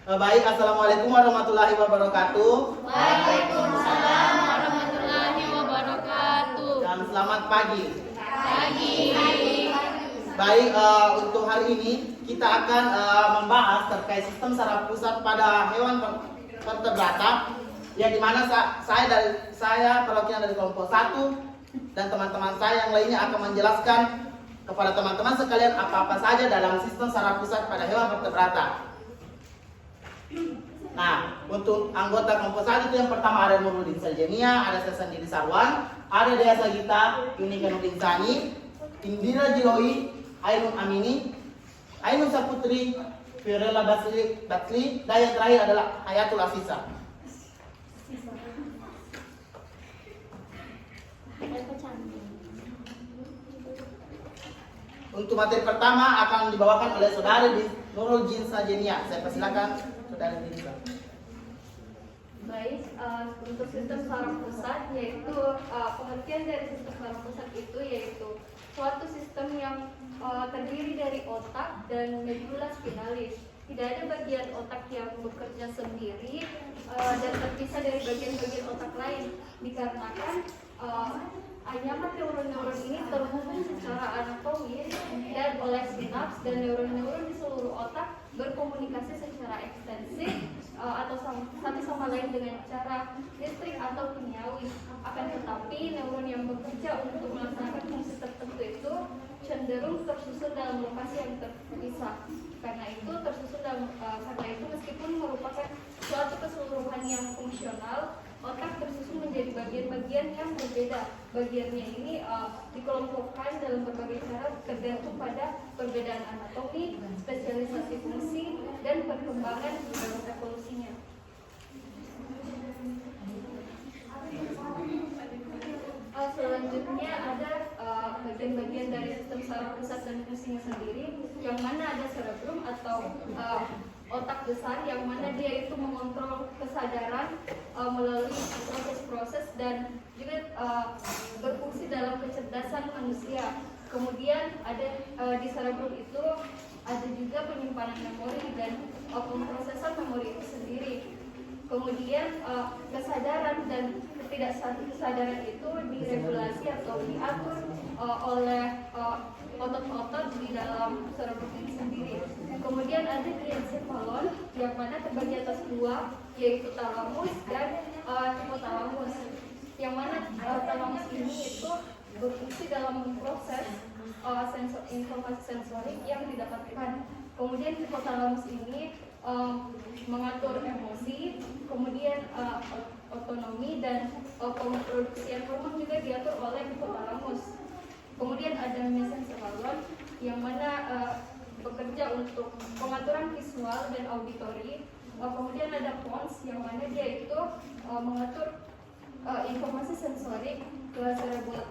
Baik, Assalamualaikum warahmatullahi wabarakatuh. Waalaikumsalam warahmatullahi wabarakatuh. Dan selamat pagi. Pagi. Baik, untuk hari ini kita akan membahas terkait sistem saraf pusat pada hewan vertebrata, yang dimana saya perwakilan dari kelompok 1 dan teman-teman saya yang lainnya akan menjelaskan kepada teman-teman sekalian apa-apa saja dalam sistem saraf pusat pada hewan vertebrata. Nah, untuk anggota kelompok 1 itu yang pertama ada Nurudin Saljemia, ada Sesandiri Sarwan, ada Dea Sagita, Yunika Nudinsani, Indira Jiloi, Ainun Amini, Ainun Saputri, Fiorella Basli, dan yang terakhir adalah Hayatul Asisa. Untuk materi pertama akan dibawakan oleh Saudari Nurul Jin Sajenia. Saya persilakan Saudari Dinsa. Baik, untuk sistem saraf pusat yaitu pengertian dari sistem saraf pusat itu yaitu suatu sistem yang terdiri dari otak dan medula spinalis. Tidak ada bagian otak yang bekerja sendiri dan terpisah dari bagian-bagian otak lain, dikarenakan anyaman neuron-neuron ini terhubung secara anatomis dan oleh sinaps, dan neuron-neuron di seluruh otak berkomunikasi secara ekstensif atau satu sama lain dengan cara listrik atau kimiawi. Akan tetapi neuron yang bekerja untuk melaksanakan fungsi tertentu itu cenderung tersusun dalam lokasi yang terpisah. Karena itu meskipun merupakan suatu keseluruhan yang fungsional, otak tersusun menjadi bagian-bagian yang berbeda. Bagiannya ini dikelompokkan dalam berbagai cara tergantung pada perbedaan anatomi, spesialisasi fungsi, dan perkembangan dalam evolusinya. Selanjutnya ada bagian-bagian dari sistem saraf pusat dan fungsinya sendiri, yang mana ada cerebrum atau otak besar, yang mana dia itu mengontrol kesadaran melalui proses-proses dan juga berfungsi dalam kecerdasan manusia. Kemudian ada di cerebrum itu ada juga penyimpanan memori dan pemrosesan memori itu sendiri. Kemudian kesadaran dan ketidaksadaran itu diregulasi atau diatur oleh otot-otot di dalam cerebrum ini sendiri. Kemudian ada diencephalon, yang mana terbagi atas dua, yaitu talamus dan hipotalamus. Yang mana talamus ini itu berfungsi dalam memproses informasi sensorik yang didapatkan. Kemudian hipotalamus ini mengatur emosi, kemudian otonomi dan pemproduksian hormon juga diatur oleh hipotalamus. Kemudian ada mesencephalon, yang mana bekerja untuk pengaturan visual dan auditori. Kemudian ada pons, yang mana dia itu mengatur informasi sensorik ke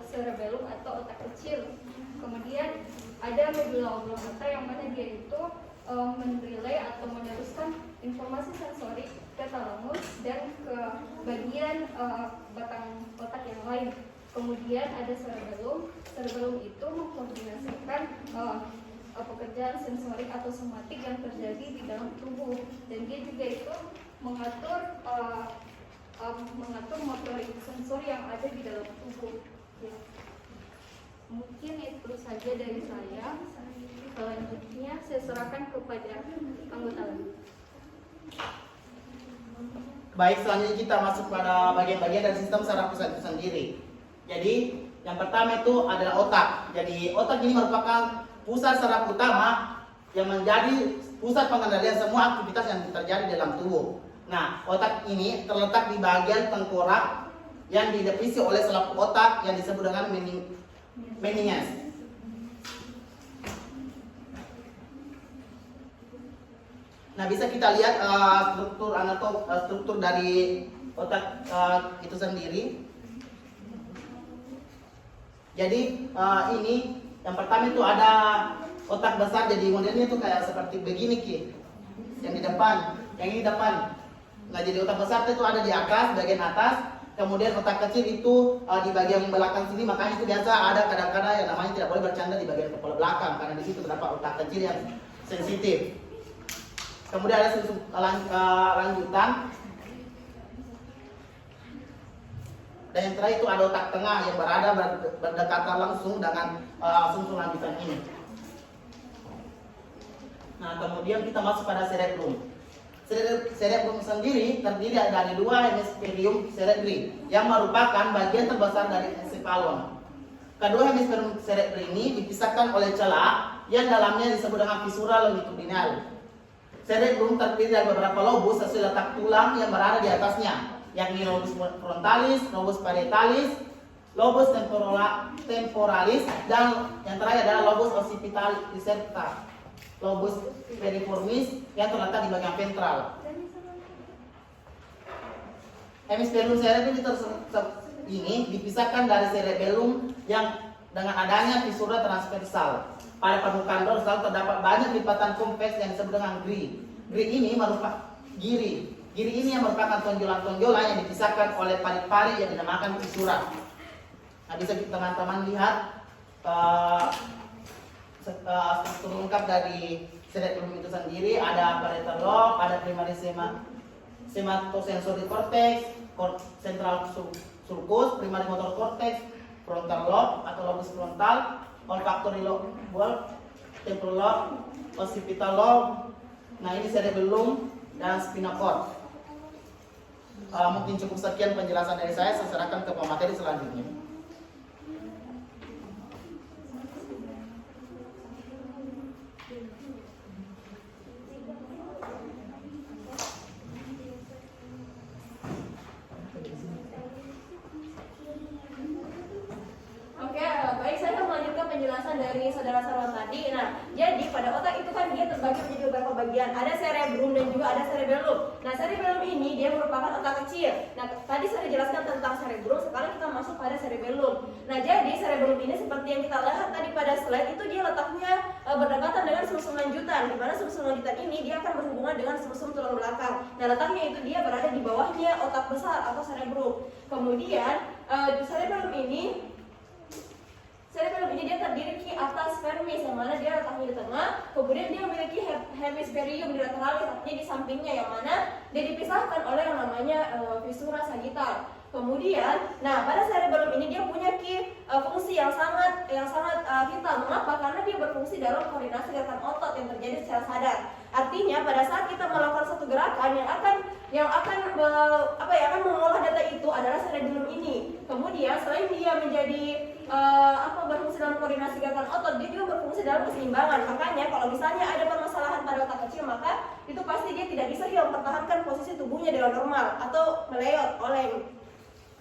cerebellum atau otak kecil. Kemudian ada medula oblongata, yang mana dia itu menrelay atau meneruskan informasi sensorik ke talamus dan ke bagian batang otak yang lain. Kemudian ada cerebellum. Cerebellum itu mengkoordinasikan pekerjaan sensorik atau somatik yang terjadi di dalam tubuh, dan dia juga itu mengatur motorik sensori yang ada di dalam tubuh. Ya. Mungkin itu saja dari saya. Selanjutnya saya serahkan kepada anggota lain. Baik, selanjutnya kita masuk pada bagian-bagian dari sistem saraf pusat itu sendiri. Jadi, yang pertama itu adalah otak. Jadi, otak ini merupakan pusat saraf utama yang menjadi pusat pengendalian semua aktivitas yang terjadi dalam tubuh. Nah, otak ini terletak di bagian tengkorak yang dilapisi oleh selaput otak yang disebut dengan meninges. Nah, bisa kita lihat struktur dari otak itu sendiri. Jadi ini yang pertama itu ada otak besar, jadi modelnya itu kayak seperti begini Ki. Yang di depan, yang ini depan. Nah, jadi otak besar itu ada di atas, bagian atas. Kemudian otak kecil itu di bagian belakang sini, makanya itu biasa ada kadang-kadang yang namanya tidak boleh bercanda di bagian kepala belakang, karena di situ terdapat otak kecil yang sensitif. Kemudian ada lanjutan. Dan yang terakhir itu ada otak tengah yang berada berdekatan langsung dengan sumsum lanjutan ini. Nah, kemudian kita masuk pada cerebrum. Cerebrum sendiri terdiri dari dua hemisferium cerebri yang merupakan bagian terbesar dari encephalon. Kedua hemisferium cerebri ini dipisahkan oleh celah yang dalamnya disebut dengan visura longitudinal. Cerebrum terdiri dari beberapa lobus sesuai letak tulang yang berada di atasnya, yakni lobus frontalis, lobus parietalis, lobus temporalis, dan yang terakhir adalah lobus occipitalis serta lobus periformis yang terletak di bagian ventral. Hemisferium cerebri ini dipisahkan dari cerebellum yang dengan adanya fisura transversal. Pada permukaan dorsal terdapat banyak lipatan kompleks yang disebut dengan gri. Gri ini merupakan giri. Giri ini yang merupakan tonjolan-tonjolan yang dipisahkan oleh pari-pari yang dinamakan fisura. Nah, bisa teman-teman lihat struktur lengkap dari cerebrum itu sendiri. Ada parietal lobe, ada primary sematosensory cortex, central sulcus, primary motor cortex, frontal lobe atau lobus frontal, olfactory lobe, temporal lobe, occipital lobe. Nah, ini cerebellum dan spinal cord. Mungkin cukup sekian penjelasan dari saya serahkan ke pemateri selanjutnya. Dari saudara Sarwan tadi. Nah, jadi pada otak itu kan dia terbagi menjadi beberapa bagian. Ada cerebrum dan juga ada cerebellum. Nah, cerebellum ini dia merupakan otak kecil. Nah, tadi saya jelaskan tentang cerebrum, sekarang kita masuk pada cerebellum. Nah, jadi cerebellum ini seperti yang kita lihat tadi pada slide itu dia letaknya berdekatan dengan sumsum lanjutan. Di mana sumsum lanjutan ini dia akan berhubungan dengan sumsum tulang belakang. Nah, letaknya itu dia berada di bawahnya otak besar atau cerebrum. Kemudian cerebellum ini dia terdiri di atas vermis, yang mana dia letaknya di tengah. Kemudian dia memiliki hemisferium di lateralis, artinya di sampingnya, yang mana dia dipisahkan oleh yang namanya visura sagittal. Kemudian, nah pada cerebellum ini dia punya fungsi yang sangat vital. Mengapa? Karena dia berfungsi dalam koordinasi gerakan otot yang terjadi secara sadar. Artinya pada saat kita melakukan satu gerakan yang akan mengolah data itu adalah cerebellum ini. Kemudian selain dia menjadi berfungsi dalam koordinasi gerakan otot, dia juga berfungsi dalam keseimbangan. Makanya kalau misalnya ada permasalahan pada otak kecil, maka itu pasti dia tidak bisa mempertahankan posisi tubuhnya dengan normal atau meleot, oleng.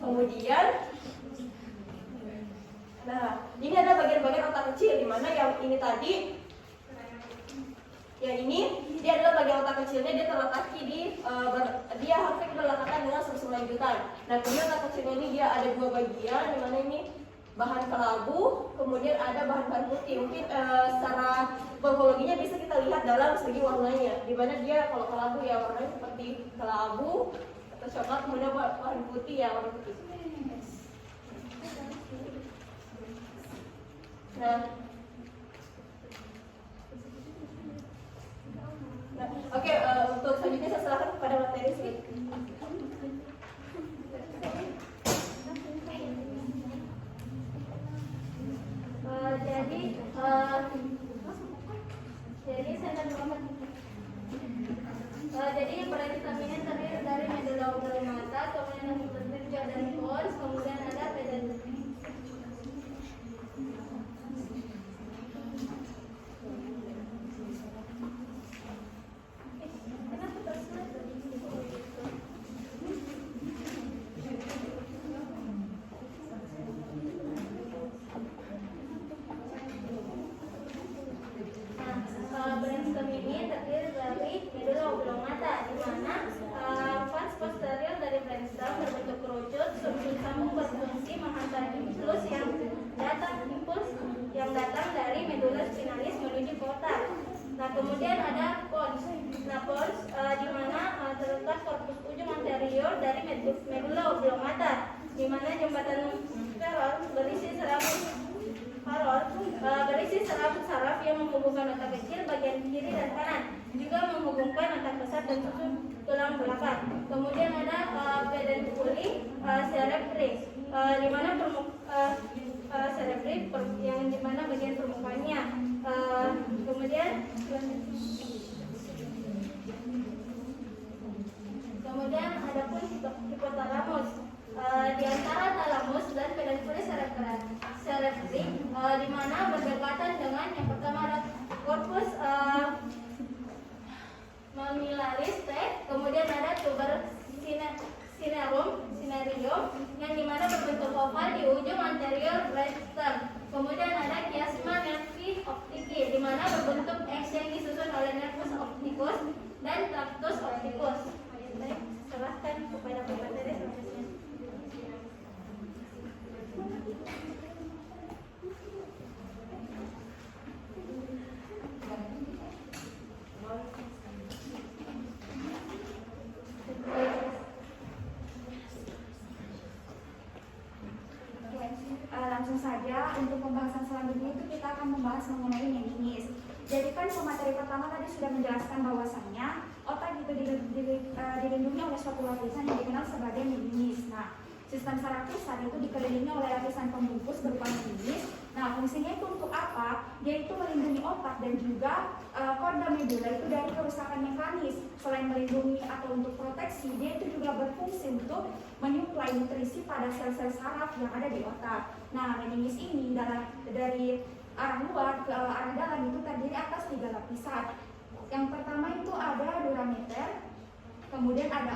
Kemudian, nah ini ada bagian-bagian otak kecil, di mana yang ini tadi, yang ini dia adalah bagian otak kecilnya, dia terletak dia harusnya kita letakkan dengan sumsum lanjutan. Nah, kemudian otak kecilnya ini dia ada dua bagian, di mana ini bahan kelabu, kemudian ada bahan putih. Mungkin secara morfologinya bisa kita lihat dalam segi warnanya, di mana dia kalau kelabu ya warnanya seperti kelabu atau coklat, kemudian bahan putih ya warna putih. Nah, oke, untuk selanjutnya saya serahkan kepada materi sedikit. Jadi perantisaminnya terdiri dari medula oblongata, kemudian juga dari pons, kemudian ada peduncle. Brainstem ini terdiri dari medula oblongata, di mana vas posterior dari brainstem berbentuk kerucut, sumsum sambung berfungsi menghantar impuls yang datang dari medula spinalis menuju ke otak. Nah, kemudian ada pons. Nah, pons di mana terletak korpus ujung anterior dari medula oblongata, di mana jembatan Farol berisi serabut saraf yang menghubungkan otak kecil bagian kiri dan kanan, juga menghubungkan otak dan susun tulang belakang. Kemudian ada peduncle cerebri, di mana cerebri yang di mana bagian permukaannya. Kemudian ada pun hipotalamus. Di antara talamus dan peduncle cerebri, di mana berdekatan dengan yang pertama ada corpus mammillaris T, kemudian ada tuber cinerium yang dimana berbentuk oval di ujung anterior rectum. Kemudian ada chiasma nervi optici di mana berbentuk X yang disusun oleh nervus opticus dan tractus opticus. Baik, serahkan kepada pemateri selanjutnya. Langsung saja untuk pembahasan selanjutnya itu kita akan membahas mengenai meninges. Jadi kan pemateri pertama tadi sudah menjelaskan bahwasannya otak itu dilindungi oleh suatu lapisan yang dikenal sebagai meninges. Nah, sistem saraf pusat itu dikelilingi oleh lapisan pembungkus berupa meninges. Nah, fungsinya itu untuk apa? Dia itu melindungi otak dan juga korda medula itu dari kerusakan mekanis. Selain melindungi atau untuk proteksi, dia itu juga berfungsi untuk menyuplai nutrisi pada sel-sel saraf yang ada di otak. Nah, meninges ini dari arah luar ke arah dalam itu terdiri atas 3 lapisan. Yang pertama itu ada durameter, kemudian ada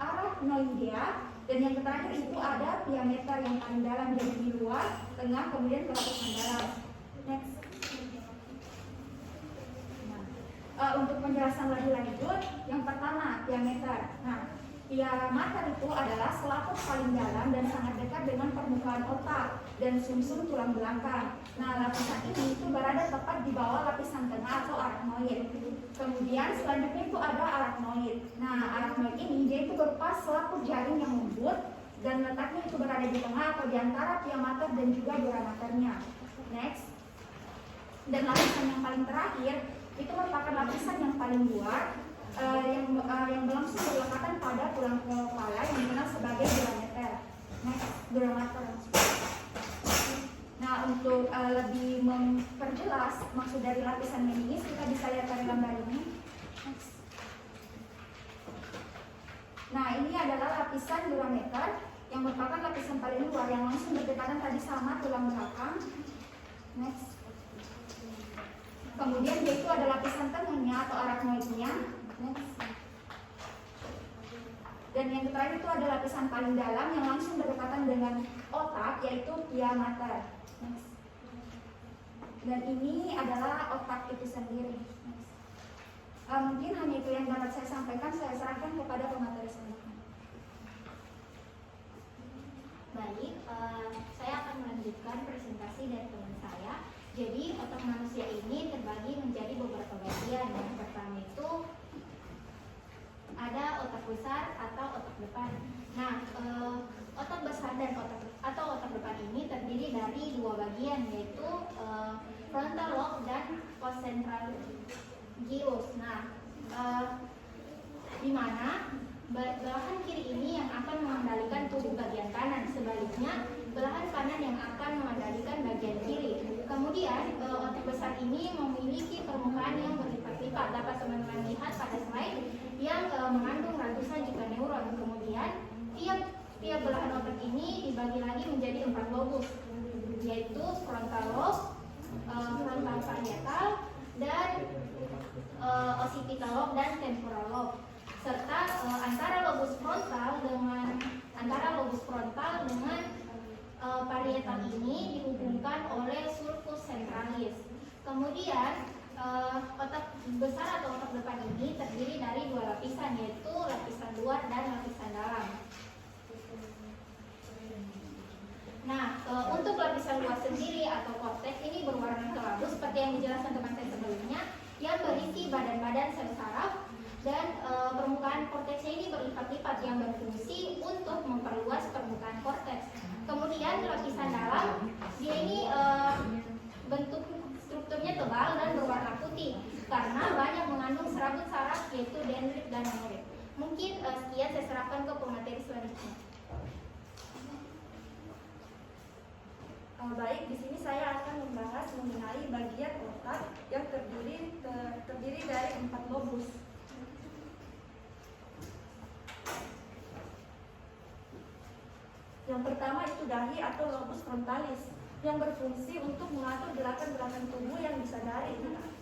arachnoidea, dan yang terakhir itu ada piameter yang paling dalam, jadi di luar, tengah, kemudian ke lapisan dalam. Next. Untuk penjelasan lebih lanjut, yang pertama piameter. Nah, piameter itu adalah selaput paling dalam dan sangat dekat dengan permukaan otak dan sumsum tulang belakang. Nah, lapisan ini itu berada tepat di bawah lapisan tengah atau arachnoid. Kemudian selanjutnya itu ada arachnoid. Nah, arachnoid ini dia itu berupa selaput jaring yang lembut dan letaknya itu berada di tengah atau di antara piameter dan juga duramaternya. Next. Dan lapisan yang paling terakhir itu merupakan lapisan yang paling luar yang langsung berdekatan pada tulang kepala yang dikenal sebagai durameter. Next, duramater. Nah, untuk lebih memperjelas maksud dari lapisan meninges, kita bisa lihat dari gambar ini. Next. Nah, ini adalah lapisan durameter yang merupakan lapisan paling luar yang langsung berdekatan tadi sama tulang belakang. Next. Kemudian dia itu ada lapisan tengahnya atau arachnoidnya. Next. Dan yang terakhir itu ada lapisan paling dalam yang langsung berdekatan dengan otak, yaitu piameter. Next. Dan ini adalah otak itu sendiri. Next. Mungkin hanya itu yang dapat saya sampaikan. Saya serahkan kepada pemateri selanjutnya. Baik, saya akan melanjutkan presentasi dari teman saya. Jadi otak manusia ini terbagi menjadi beberapa bagian. Yang pertama itu ada otak besar atau otak depan. Nah, otak besar dan otak depan ini terdiri dari 2 bagian, yaitu frontal lobe dan postcentral gyrus. Nah, di mana belahan kiri ini yang akan mengendalikan tubuh bagian kanan, sebaliknya belahan kanan yang akan mengendalikan bagian kiri. Kemudian otak besar ini memiliki permukaan yang berlipat-lipat. Dapat teman-teman lihat pada slide yang mengandung ratusan juta neuron. Kemudian tiap belahan otak ini dibagi lagi menjadi 4 lobus, yaitu frontal lobe, frontal parietal, dan occipital lobe dan temporal lobe. Serta antara lobus frontal dengan parietal ini dihubungkan oleh sulcus centralis. Kemudian otak besar atau otak depan ini terdiri dari 2 lapisan, yaitu lapisan luar dan lapisan dalam. Nah, untuk lapisan luar sendiri atau korteks ini berwarna kelabu seperti yang dijelaskan teman saya sebelumnya, yang berisi badan-badan sel saraf, dan permukaan korteksnya ini berlipat-lipat yang berfungsi untuk memperluas permukaan korteks. Kemudian lapisan dalam, dia ini bentuk strukturnya tebal dan berwarna putih. karena banyak mengandung serabut saraf yaitu dendrit dan neurin. Mungkin sekian saya serahkan ke pemateri selanjutnya. Baik, di sini saya akan membahas mengenai bagian otak yang terdiri dari 4 lobus. Yang pertama itu dahi atau lobus frontalis yang berfungsi untuk mengatur gerakan-gerakan tubuh yang disadari.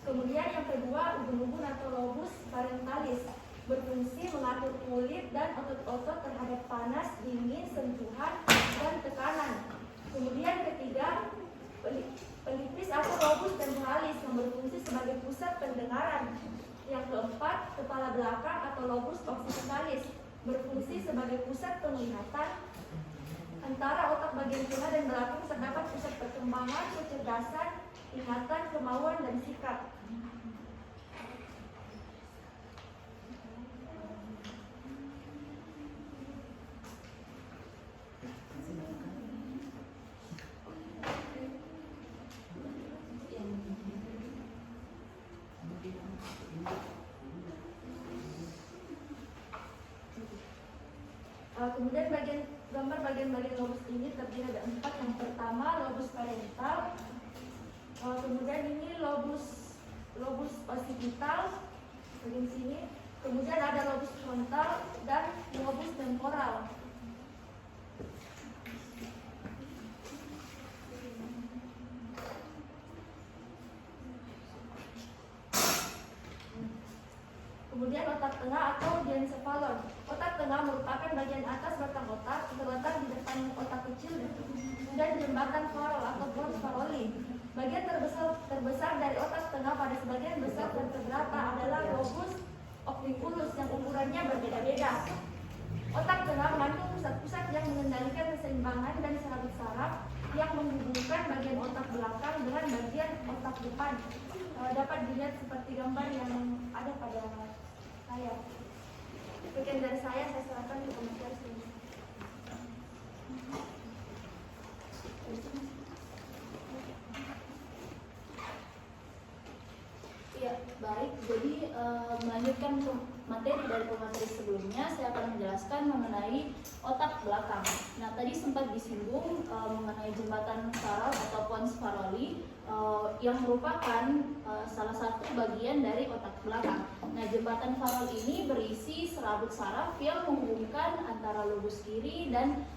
Kemudian yang kedua ubun-ubun atau lobus parentalis berfungsi mengatur kulit dan otot-otot terhadap panas, dingin, sentuhan, dan tekanan. Kemudian ketiga, pelipis atau lobus temporalis yang berfungsi sebagai pusat pendengaran. Yang keempat, kepala belakang atau lobus occipitalis berfungsi sebagai pusat penglihatan. Antara otak bagian tengah dan belakang terdapat pusat perkembangan, kecerdasan, ingatan, kemauan, dan sikap. Kemudian gambar bagian-bagian lobus ini terdiri ada 4. Yang pertama lobus parental, kemudian ini lobus occipital bagian sini, kemudian ada lobus frontal dan lobus temporal. Kemudian otak tengah atau diencephalon. Otak tengah merupakan bagian atas batang otak terletak di depan otak kecil dan jembatan faral atau pons faroli. Bagian terbesar dari otak tengah pada sebagian besar vertebrata adalah lobus obliculus yang ukurannya berbeda-beda. Otak tengah mengandung pusat-pusat yang mengendalikan keseimbangan dan serabut saraf yang menghubungkan bagian otak belakang dengan bagian otak depan. Dapat dilihat seperti gambar yang ada pada saya. Sekian dari saya serahkan ke pemateri selanjutnya. Ya, baik. Jadi melanjutkan materi dari pemateri sebelumnya, saya akan menjelaskan mengenai otak belakang. Nah, tadi sempat disinggung mengenai jembatan saraf atau pons faroli yang merupakan salah satu bagian dari otak belakang. Nah, jembatan farol ini berisi serabut saraf yang menghubungkan antara lobus kiri dan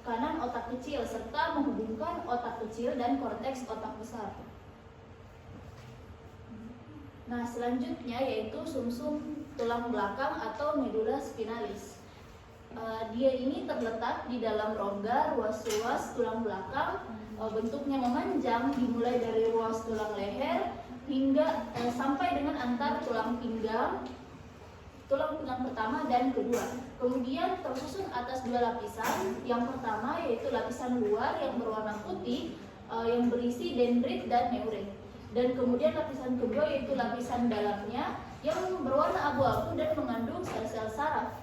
kanan otak kecil serta menghubungkan otak kecil dan korteks otak besar. Nah, selanjutnya yaitu sumsum tulang belakang atau medula spinalis. Dia ini terletak di dalam rongga ruas-ruas tulang belakang. Bentuknya memanjang dimulai dari ruas tulang leher hingga sampai dengan antar tulang pinggang pertama dan kedua. Kemudian tersusun atas 2 lapisan. Yang pertama yaitu lapisan luar yang berwarna putih yang berisi dendrit dan neurin. Dan kemudian lapisan kedua yaitu lapisan dalamnya yang berwarna abu-abu dan mengandung sel-sel saraf.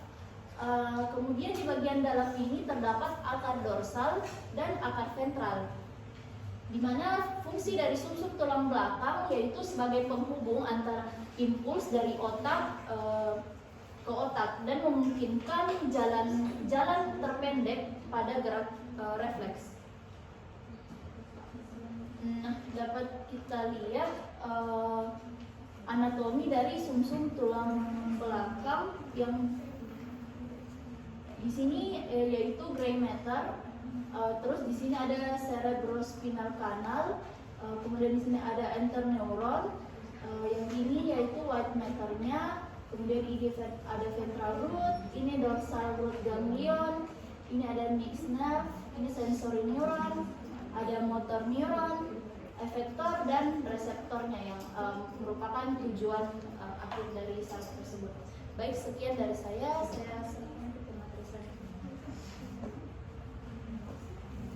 Kemudian di bagian dalam ini terdapat akar dorsal dan akar ventral, di mana fungsi dari sumsum tulang belakang yaitu sebagai penghubung antara impuls dari otak ke otak dan memungkinkan jalan terpendek pada gerak refleks. Nah, dapat kita lihat anatomi dari sumsum tulang belakang yang di sini yaitu gray matter. Terus di sini ada cerebrospinal canal. Kemudian di sini ada interneuron. Yang ini yaitu white matter-nya. Kemudian ini ada ventral root, ini dorsal root ganglion, ini ada mixed nerve, ini sensory neuron, ada motor neuron, efektor dan reseptornya yang merupakan tujuan akhir dari saraf tersebut. Baik, sekian dari saya serahkan ke pemateri selanjutnya.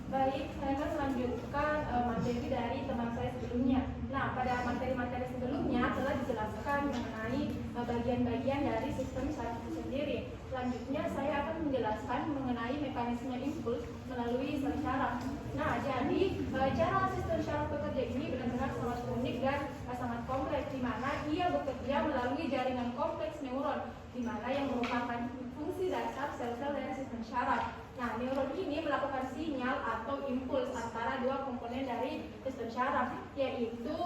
Baik, saya akan melanjutkan materi dari teman saya sebelumnya. Nah, pada materi-materi sebelumnya telah dijelaskan mengenai bagian-bagian dari sistem saraf itu sendiri. Selanjutnya saya akan menjelaskan mengenai mekanisme impuls melalui sel syaraf. Nah, jadi cara sistem syaraf bekerja ini benar-benar sangat unik dan sangat kompleks, di mana ia bekerja melalui jaringan kompleks neuron, di mana yang merupakan fungsi dasar sel-sel dari sistem syaraf. Nah, neuron ini melakukan sinyal atau impuls antara dua komponen dari sistem syaraf, yaitu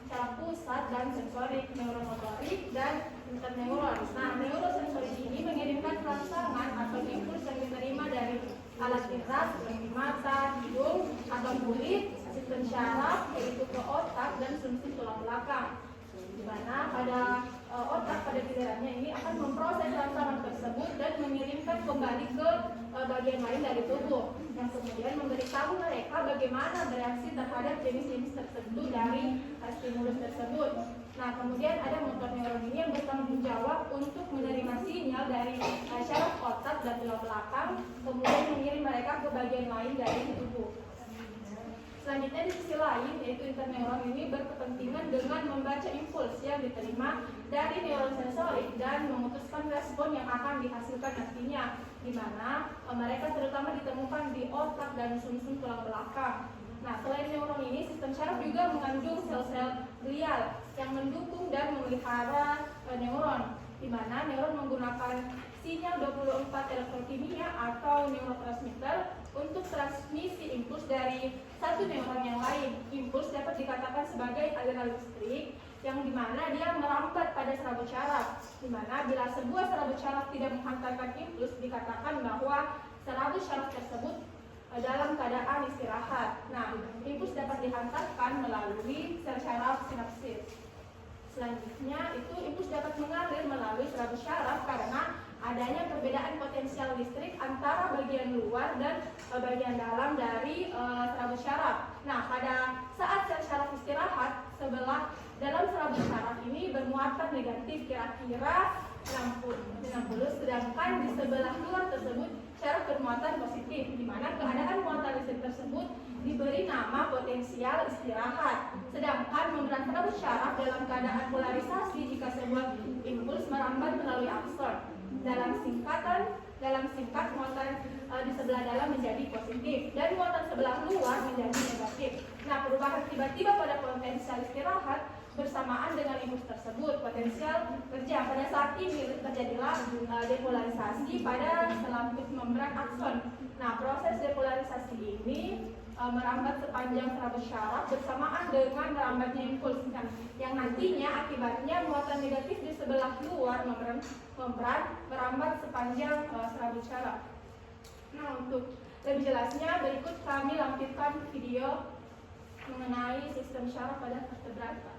syaraf pusat dan sensorik, neuron motorik dan interneuron. Nah, neurosensorik ini mengirimkan rangsangan atau impuls yang diterima dari alat indera seperti mata, hidung, atau kulit, sistem syaraf, yaitu ke otak dan sumsum tulang belakang. Di mana pada otak pada gilirannya ini akan memproses rangsangan tersebut dan mengirimkan kembali ke bagian lain dari tubuh, yang kemudian memberitahu mereka bagaimana bereaksi terhadap jenis-jenis tertentu dari stimulus tersebut. Nah, kemudian ada motor neuron ini yang bertanggung jawab untuk menerima sinyal dari syaraf otak dan tulang belakang, kemudian mengirim mereka ke bagian lain dari tubuh. Selanjutnya di sisi lain, yaitu interneuron ini berkepentingan dengan membaca impuls yang diterima dari neuron sensorik dan memutuskan respon yang akan dihasilkan nantinya, di mana mereka terutama ditemukan di otak dan sumsum tulang belakang. Nah, selain neuron ini, sistem syaraf juga mengandung sel-sel glial yang mendukung dan memelihara neuron, di mana neuron menggunakan sinyal 24 elektrokimia atau neurotransmitter untuk transmisi impuls dari satu neuron yang lain. Impuls dapat dikatakan sebagai aliran listrik yang dimana dia merambat pada serabut syaraf, dimana bila sebuah serabut syaraf tidak menghantarkan impuls, dikatakan bahwa serabut syaraf tersebut dalam keadaan istirahat. Nah, impuls dapat dihantarkan melalui sel syaraf sinapsis. Selanjutnya itu impuls dapat mengalir melalui serabut syaraf karena adanya perbedaan potensial listrik antara bagian luar dan bagian dalam dari serabut syaraf. Nah, pada saat sel syaraf istirahat, sebelah dalam serabut syaraf ini bermuatan negatif kira-kira 60, sedangkan di sebelah luar tersebut syaraf bermuatan positif, di mana keadaan muatan listrik tersebut diberi nama potensial istirahat. Sedangkan membran serabut syaraf dalam keadaan polarisasi jika sebuah impuls merambat melalui akson. Dalam singkat muatan di sebelah dalam menjadi positif dan muatan sebelah luar menjadi negatif. Nah, perubahan tiba-tiba pada potensial istirahat bersamaan dengan impuls tersebut potensial kerja. Pada saat ini terjadilah depolarisasi pada selaput membran akson. Nah, proses depolarisasi ini merambat sepanjang serabut syaraf bersamaan dengan merambatnya impuls, yang nantinya akibatnya muatan negatif di sebelah luar membran merambat sepanjang serabut syaraf. Nah, untuk lebih jelasnya berikut kami lampirkan video mengenai sistem syaraf pada vertebrata.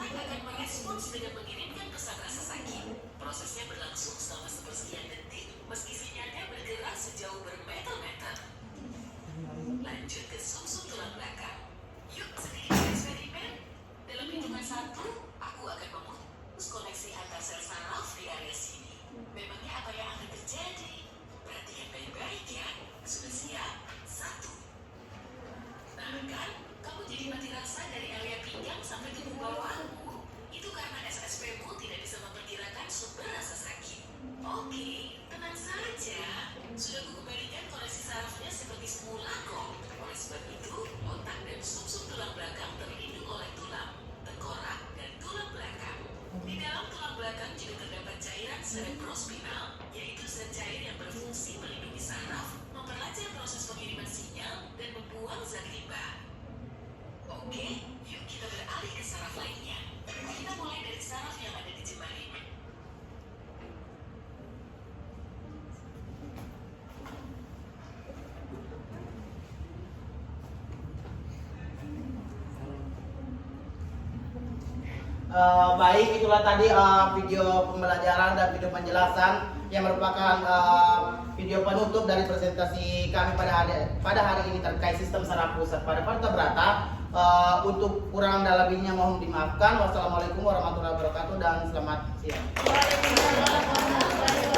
otak akan merespons dengan mengirimkan pesan rasa sakit. Prosesnya berlangsung selama sepersekian detik, meski sinyalnya bergerak sejauh bermeter-meter. Lanjut ke sumsum tulang belakang. Yuk, sedikit eksperimen. Dalam hitungan 1, aku akan memutus koneksi antar sel saraf di area sini. Memangnya apa yang akan terjadi? Perhatikan baik-baik ya. Sudah siap? 1. Nah kan, kamu jadi mati rasa dari area pinggang sampai tubuh bawahmu. Itu karena SSP-mu tidak bisa memperkirakan sumber rasa sakit. Oke, tenang saja. Sudah kukembalikan koneksi sarafnya seperti semula kok. Oleh sebab itu, otak dan sumsum tulang belakang terlindung oleh tulang, tengkorak, dan tulang belakang. Di dalam tulang belakang juga terdapat cairan cerebrospinal, yaitu zat cair yang berfungsi melindungi saraf, memperlancar proses pengiriman sinyal, dan membuang zat limbah. Oke, yuk kita beralih ke saraf lainnya. Kita mulai dari saraf yang ada di jemari. Baik, itulah tadi video pembelajaran dan video penjelasan yang merupakan video penutup dari presentasi kami pada hari ini terkait sistem saraf pusat pada vertebrata. Untuk kurang dan lebihnya mohon dimaafkan. Wassalamualaikum warahmatullahi wabarakatuh dan selamat siang. Waalaikumsalam warahmatullahi wabarakatuh.